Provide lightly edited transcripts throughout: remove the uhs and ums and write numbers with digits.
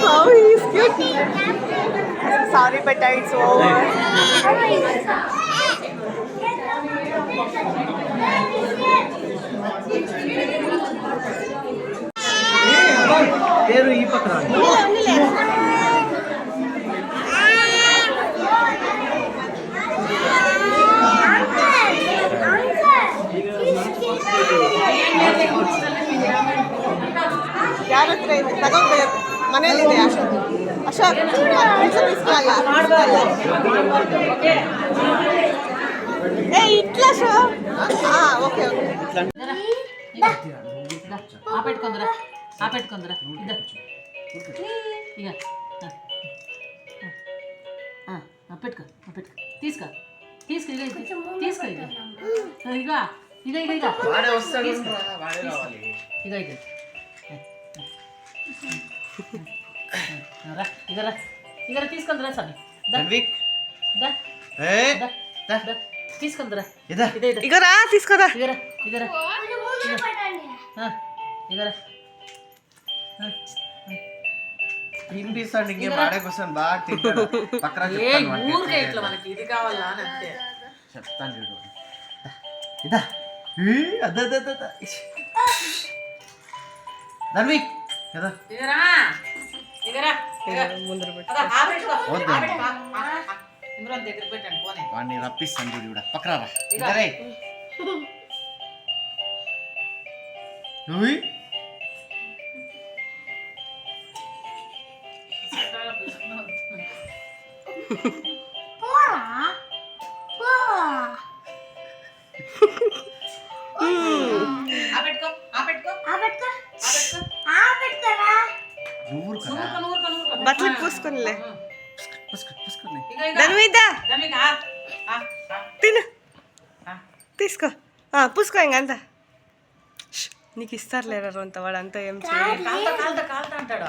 Oh, he's cute. Sorry, but it's over. పేరు ఈ పక్కన ಯಾರ ಹತ್ರ ಇದೆ ತಗೊಂಡ್ಬೇಕು ಮನೇಲಿದೆ ಅಶೋಕ್ ಅಶೋಕ್ తీసుకురాಲ್ಲ ఏ ఇట్లా అశోక్ ఓకే ఓకే ఆపెట్టుకుందరా ఆపెట్టుకుందరా ఇక ఇక పెట్టుకో పెట్టుకో తీసుకో తీసుకో ఇక తీసుకో ఇక ఇక ఇక ఇక ఇక వాడే వస్తాడు వాడే రావాలి ఇక ఇక రా ఇక రా ఇక తీసుకుందిరా స్వామి ధన్విక్ దా ఏ దా తీసుకుందిరా ఇదా ఇదే ఇదే ఇగరా తీసుకోరా ఇగరా ఇగరా ఇగరా తినిపిస్తాడు ఇంకే వాడే కోసం బాగా తింటాడు పక్కన ఊరికే ఇట్లా మనకి ఇది కావాలా అని అంతే చెప్తాను చూడు ఇదా అదే ధన్విక్ కదా ఇగరా ఇగరా ముందర పెట్టు ఇమ్రాన్ దగ్గర పెట్టండి పోనీ వాడిని రప్పిస్తాను చూడు కూడా పక్కన రా ఇదరే నువ్వు బట్టలు పూసుకునిలే ధన్విద్దా తిను తీసుకో పూసుకో ఇంకంతా నీకు ఇస్తారులేరా రొంత వాడు అంతా ఏం చేయాలి అంటాడు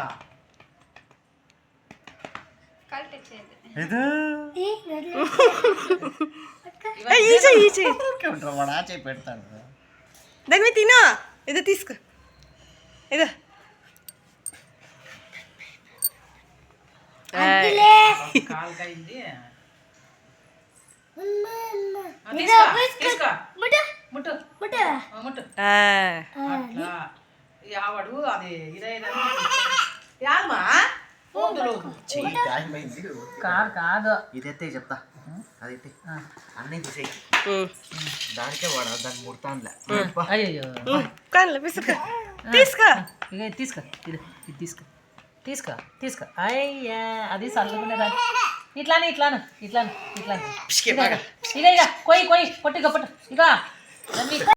వాడు ఆచే పెడతాడు ధన్వి తిను ఇదో తీసుకో ఇదో కాలుకైంది ముట్టు ముట్టు ఆవాడు అది ఇదేమా కాదు కాదు ఇదైతే చెప్తా అదైతే అన్నీ తీసేయి దానికే వాడు దాన్ని ముడతానులే అయ్యో తీసుకో ఇక తీసుకో ఇది ఇది తీసుకో తీసుకో తీసుకో అయ్యా అది చల్లకుండా రాదు ఇట్లానే ఇట్లాను ఇట్లాను ఇట్లాను ఇక ఇక కొయ్యి కొయ్యి పొట్టిగా పొట్టు ఇక